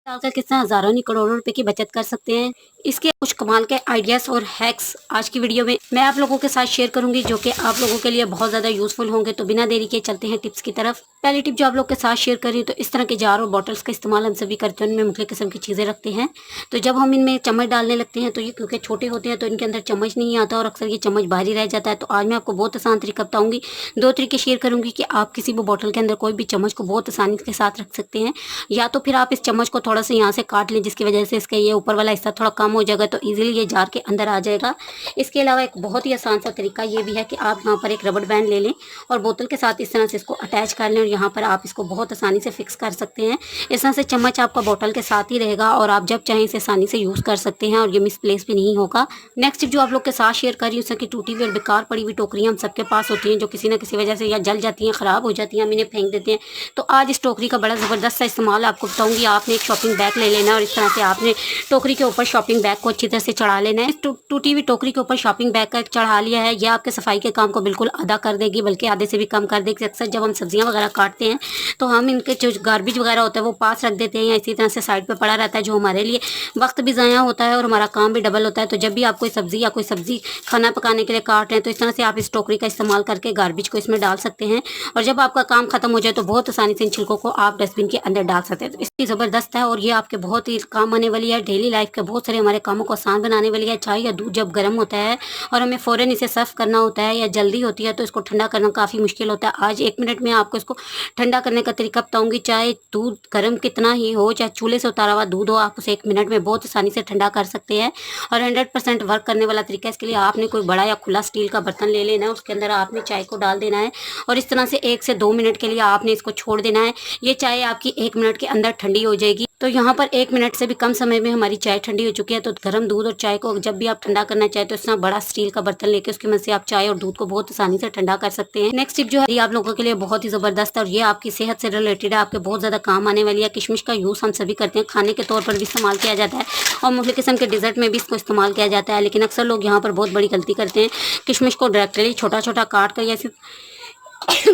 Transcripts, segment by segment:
डालकर किस तरह हजारों नहीं करोड़ों रुपए की बचत कर सकते हैं। इसके कुछ कमाल के आइडियाज और हैक्स आज की वीडियो में मैं आप लोगों के साथ शेयर करूंगी, जो कि आप लोगों के लिए बहुत ज्यादा यूजफुल होंगे। तो बिना देरी के चलते हैं टिप्स की तरफ। पहली टिप जो आप लोग के साथ शेयर कर रही हूँ, तो इस तरह के जार और बॉटल्स का इस्तेमाल हम सभी करते हैं, उनमें मुख्तलिफ किस्म की चीजें रखते हैं। तो जब हम इनमें चम्मच डालने लगते हैं तो ये क्योंकि छोटे होते हैं तो इनके अंदर चम्मच नहीं आता और अक्सर ये चम्मच बाहर ही रह जाता है। तो आज मैं आपको बहुत आसान तरीका बताऊंगी, 2 तरीके शेयर करूंगी कि आप किसी भी बॉटल के अंदर कोई भी चम्मच को बहुत आसानी के साथ रख सकते हैं। या तो फिर आप इस चम्मच को थोड़ा सा यहाँ से काट लें, जिसकी वजह से इसका ये ऊपर वाला हिस्सा थोड़ा कम हो जाएगा, तो इजीली ये जार के अंदर आ जाएगा। इसके अलावा एक बहुत ही आसान सा तरीका ये भी है कि आप यहाँ पर एक रबड़ बैंड ले लें और बोतल के साथ इस तरह से इसको अटैच कर लें और यहाँ पर आप इसको बहुत आसानी से फिक्स कर सकते हैं। इस तरह से चम्मच आपका बोतल के साथ ही रहेगा और आप जब चाहें इसे आसानी से यूज़ कर सकते हैं और ये मिसप्लेस भी नहीं होगा। नेक्स्ट टिप जो आप लोग के साथ शेयर कर रही हूँ, कि टूटी हुई और बेकार पड़ी हुई टोकरियाँ हम सबके पास होती हैं, जो किसी न किसी वजह से या जल जाती हैं, ख़राब हो जाती हैं, हम इन्हें फेंक देते हैं। तो आज इस टोकरी का बड़ा ज़बरदस्त सा इस्तेमाल आपको बताऊँगी। आपने एक शॉपिंग बैग ले लेना और इस तरह से आपने टोकरी के ऊपर शॉपिंग बैग को अच्छी तरह से चढ़ा लेना है। टूटी हुई टोकरी के ऊपर शॉपिंग बैग का चढ़ा लिया है, यह आपके सफाई के काम को बिल्कुल आधा कर देगी, बल्कि आधे से भी कम कर देगी। अक्सर जब हम सब्जियां वगैरह काटते हैं तो हम इनके जो गार्बेज वगैरह होता है वो पास रख देते हैं या इसी तरह से साइड पे पड़ा रहता है, जो हमारे लिए वक्त भी ज़ाया होता है और हमारा काम भी डबल होता है। तो जब भी आप कोई सब्जी या कोई सब्जी खाना पकाने के लिए काट रहे हैं तो इस तरह से आप इस टोकरी का इस्तेमाल करके गार्बेज को इसमें डाल सकते हैं और जब आपका काम खत्म हो जाए तो बहुत आसानी से इन छिलकों को आप डस्टबिन के अंदर डाल सकते हैं। तो इसकी ज़बरदस्त है और ये आपके बहुत ही काम आने वाली है। डेली लाइफ के बहुत सारे हमारे कामों को आसान बनाने वाली है। चाय या दूध जब गर्म होता है और हमें फ़ौरन इसे सर्व करना होता है या जल्दी होती है तो इसको ठंडा करना काफ़ी मुश्किल होता है। आज 1 मिनट में आपको इसको ठंडा करने का तरीका बताऊंगी। चाहे दूध गर्म कितना ही हो, चाहे चूल्हे से उतारा हुआ दूध हो, आप उसे 1 मिनट में बहुत आसानी से ठंडा कर सकते हैं और 100% वर्क करने वाला तरीका। इसके लिए आपने कोई बड़ा या खुला स्टील का बर्तन ले लेना है, उसके अंदर आपने चाय को डाल देना है और इस तरह से 1 से 2 मिनट के लिए आपने इसको छोड़ देना है। ये चाय आपकी 1 मिनट के अंदर ठंडी हो जाएगी। तो यहाँ पर 1 मिनट से भी कम समय में हमारी चाय ठंडी हो चुकी है। तो गर्म दूध और चाय को जब भी आप ठंडा करना चाहे तो इस तरह बड़ा स्टील का बर्तन लेके उसकी मदद से आप चाय और दूध को बहुत आसानी से ठंडा कर सकते हैं। नेक्स्ट टिप जो है ये आप लोगों के लिए बहुत ही जबरदस्त है और ये आपकी सेहत से रिलेटेड है, आपके बहुत ज्यादा काम आने वाली है। किशमिश का यूज हम सभी करते हैं, खाने के तौर पर भी इस्तेमाल किया जाता है और मुख्तलिफ किस्म के डिजर्ट में भी इसको इस्तेमाल किया जाता है। लेकिन अक्सर लोग यहाँ पर बहुत बड़ी गलती करते हैं, किशमिश को डायरेक्टली छोटा छोटा काट कर या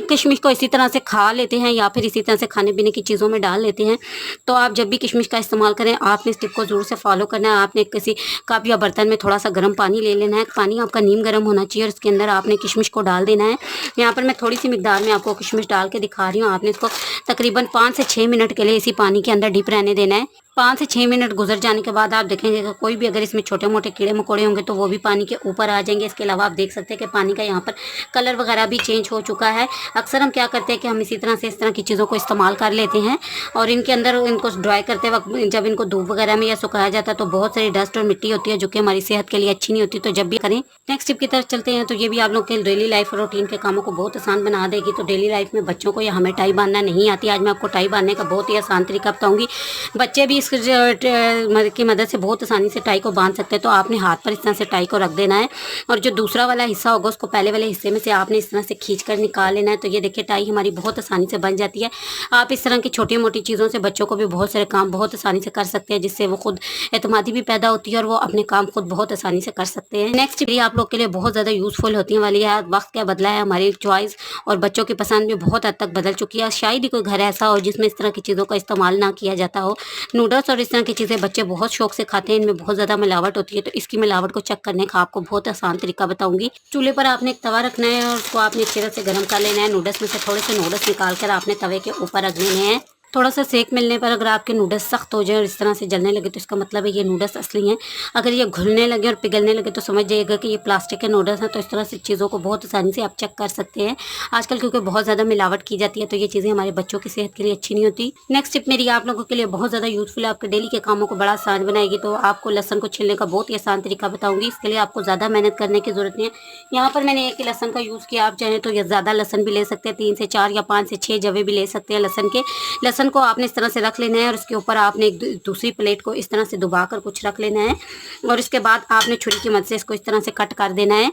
किशमिश को इसी तरह से खा लेते हैं या फिर इसी तरह से खाने पीने की चीज़ों में डाल लेते हैं। तो आप जब भी किशमिश का इस्तेमाल करें आपने इस टिप को ज़रूर से फॉलो करना है। आपने किसी कप या बर्तन में थोड़ा सा गर्म पानी ले लेना है, पानी आपका नीम गर्म होना चाहिए और इसके अंदर आपने किशमिश को डाल देना है। यहाँ पर मैं थोड़ी सी मिकदार में आपको किशमिश डाल के दिखा रही हूँ। आपने इसको तकरीबन 5 से 6 मिनट के लिए इसी पानी के अंदर डिप रहने देना है। 5 से 6 मिनट गुजर जाने के बाद आप देखेंगे कि कोई भी अगर इसमें छोटे मोटे कीड़े मकोड़े होंगे तो वो भी पानी के ऊपर आ जाएंगे। इसके अलावा आप देख सकते हैं कि पानी का यहाँ पर कलर वगैरह भी चेंज हो चुका है। अक्सर हम क्या करते हैं कि हम इसी तरह से इस तरह की चीज़ों को इस्तेमाल कर लेते हैं और इनके अंदर इनको ड्राई करते वक्त जब इनको धूप वगैरह में या सुखाया जाता है तो बहुत सारी डस्ट और मिट्टी होती है, जो कि हमारी सेहत के लिए अच्छी नहीं होती। तो जब भी करें। नेक्स्ट टिप की तरफ चलते हैं। तो ये भी आप लोग के डेली लाइफ और रूटीन के कामों को बहुत आसान बना देगी। तो डेली लाइफ में बच्चों को या हमें टाई बांधना नहीं आती, आज मैं आपको टाई बांधने का बहुत ही आसान तरीका बताऊंगी। बच्चे भी इस की मदद से बहुत आसानी से टाई को बांध सकते हैं। तो आपने हाथ पर इस तरह से टाई को रख देना है और जो दूसरा वाला हिस्सा होगा उसको पहले वाले हिस्से में से आपने इस तरह से खींचकर निकाल लेना है। तो ये देखिए टाई हमारी बहुत आसानी से बन जाती है। आप इस तरह की छोटी मोटी चीज़ों से बच्चों को भी बहुत सारे काम बहुत आसानी से कर सकते हैं, जिससे वो खुद एतमादी भी पैदा होती है और वो अपने काम खुद बहुत आसानी से कर सकते हैं। नेक्स्ट टिप आप लोग के लिए बहुत ज़्यादा यूजफुल होती वाली है। वक्त क्या बदला है, हमारी चॉइस और बच्चों की पसंद भी बहुत हद तक बदल चुकी है। शायद ही कोई घर ऐसा हो जिसमें इस तरह की चीज़ों का इस्तेमाल ना किया जाता हो। नूडल्स और इस तरह की चीज़ें बच्चे बहुत शौक से खाते हैं, इनमें बहुत ज़्यादा मिलावट होती है। तो इसकी मिलावट को चेक करने का आपको बहुत आसान तरीका बताऊंगी। चूल्हे पर आपने एक तवा रखना है और उसको आपने अच्छी तरह से गर्म कर लेना है। नूडल्स में से थोड़े से नूडल्स निकाल कर आपने तवे के ऊपर रख देने हैं। थोड़ा सा सेक मिलने पर अगर आपके नूडल्स सख्त हो जाए और इस तरह से जलने लगे तो इसका मतलब है ये नूडल्स असली हैं। अगर ये घुलने लगे और पिघलने लगे तो समझ जाइएगा कि ये प्लास्टिक के नूडल्स हैं। तो इस तरह से चीज़ों को बहुत आसानी से आप चेक कर सकते हैं। आजकल क्योंकि बहुत ज़्यादा मिलावट की जाती है तो ये चीज़ें हमारे बच्चों की सेहत के लिए अच्छी नहीं होती। नेक्स्ट टिप मेरी आप लोगों के लिए बहुत ज़्यादा यूजफुल है, आपके डेली के कामों को बड़ा आसान बनाएगी। तो आपको लहसन को छीलने का बहुत ही आसान तरीका बताऊँगी। इसके लिए आपको ज़्यादा मेहनत करने की जरूरत नहीं है। यहाँ पर मैंने एक ही लहसन का यूज़ किया, आप चाहें तो ये ज़्यादा लहसन भी ले सकते हैं, 3 से 4 या 5 से 6 जवे भी ले सकते हैं लहसन के। लहसन को आपने इस तरह से रख लेना है और उसके ऊपर आपने एक दूसरी प्लेट को इस तरह से दबा कर कुछ रख लेना है और इसके बाद आपने छुरी की मदद से इसको इस तरह से कट कर देना है।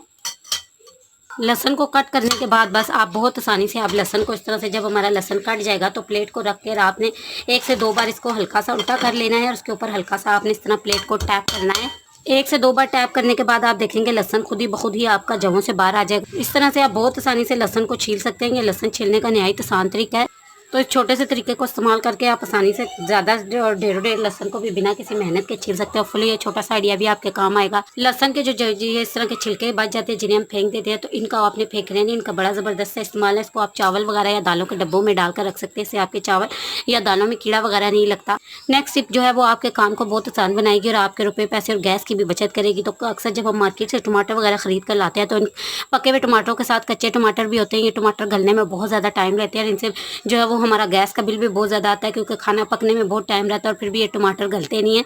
लहसन को कट करने के बाद बस आप बहुत आसानी से आप लहसन को इस तरह से, जब हमारा लहसन कट जाएगा तो प्लेट को रख कर आपने 1 से 2 बार इसको हल्का सा उल्टा कर लेना है और उसके ऊपर हल्का सा आपने इस तरह प्लेट को टैप करना है। 1 से 2 बार टैप करने के बाद आप देखेंगे लहसन खुद ही बखुद ही आपका जवों से बाहर आ जाएगा। इस तरह से आप बहुत आसानी से लहसन को छील सकते हैं। ये लहसन छीलने का नहायत आसान तरीका है। तो इस छोटे से तरीके को इस्तेमाल करके आप आसानी से ज़्यादा और ढेरों ढेर लहसन को भी बिना किसी मेहनत के छील सकते हो। फुली ये छोटा सा आइडिया भी आपके काम आएगा। लहसन के जो ये इस तरह के छिलके बच जाते हैं जिन्हें हम फेंक देते हैं, तो इनका आपने फेंकना नहीं, इनका बड़ा ज़बरदस्त इस्तेमाल है। इसको आप चावल वगैरह या दालों के डब्बों में डालकर रख सकते हैं, इससे आपके चावल या दालों में कीड़ा वगैरह नहीं लगता। नेक्स्ट टिप जो है वो आपके काम को बहुत आसान बनाएगी और आपके रुपए, पैसे और गैस की भी बचत करेगी। तो अक्सर जब हम मार्केट से टमाटर वगैरह खरीद कर लाते हैं तो इन पके हुए टमाटरों के साथ कच्चे टमाटर भी होते हैं। ये टमाटर गलने में बहुत ज़्यादा टाइम लेते हैं और इनसे जो है वो हमारा गैस का बिल भी बहुत ज़्यादा आता है, क्योंकि खाना पकने में बहुत टाइम रहता है और फिर भी ये टमाटर गलते नहीं है।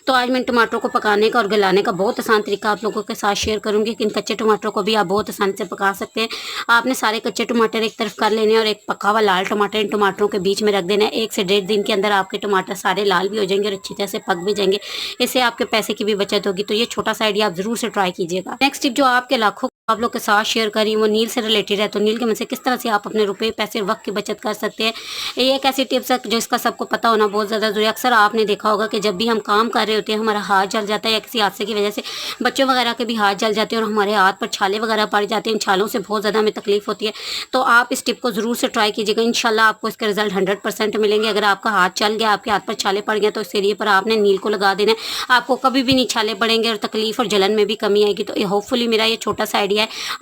तो आज मैं इन टमाटरों को पकाने का और गलाने का बहुत आसान तरीका आप लोगों के साथ शेयर करूँगी कि इन कच्चे टमाटरों को भी आप बहुत आसानी से पका सकते हैं। आपने सारे कच्चे टमाटर एक तरफ कर लेने और एक पका हुआ लाल टमाटर इन टमाटरों के बीच में रख देना है। 1 से 1.5 दिन के अंदर आपके टमाटर सारे लाल भी हो जाएंगे और अच्छी तरह से पक भी जाएंगे। इससे आपके पैसे की भी बचत होगी। तो ये छोटा सा आइडिया आप जरूर से ट्राई कीजिएगा। नेक्स्ट टिप जो आपके लाखों आप लोग के साथ शेयर करी वो नील से रिलेटेड है। तो नील के मन से किस तरह से आप अपने रुपए, पैसे और वक्त की बचत कर सकते हैं, ये एक ऐसी टिप्स है जो इसका सबको पता होना बहुत ज़्यादा जरूरी है। अक्सर आपने देखा होगा कि जब भी हम काम कर रहे होते हैं हमारा हाथ जल जाता है या किसी हादसे की वजह से बच्चों वगैरह के भी हाथ जल जाते हैं और हमारे हाथ पर छाले वगैरह पड़ जाते हैं। इन छालों से बहुत ज़्यादा हमें तकलीफ होती है। तो आप इस टिप को ज़रूर से ट्राई कीजिएगा, इंशाल्लाह आपको इसके रिजल्ट 100% मिलेंगे। अगर आपका हाथ चल गया, आपके हाथ पर छाले पड़ गए, तो इस एरिए पर आपने नील को लगा देना है। आपको कभी भी नहीं छाले पड़ेंगे और तकलीफ और जलन में भी कमी आएगी। तो होपफुली मेरा ये छोटा सा आइडिया है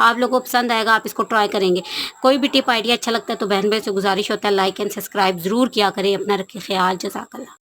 आप लोगों को पसंद आएगा, आप इसको ट्राई करेंगे। कोई भी टिप आइडिया अच्छा लगता है तो बहन भाई से गुजारिश होता है लाइक एंड सब्सक्राइब जरूर किया करें। अपना रखिए ख्याल। जज़ाकल्लाह।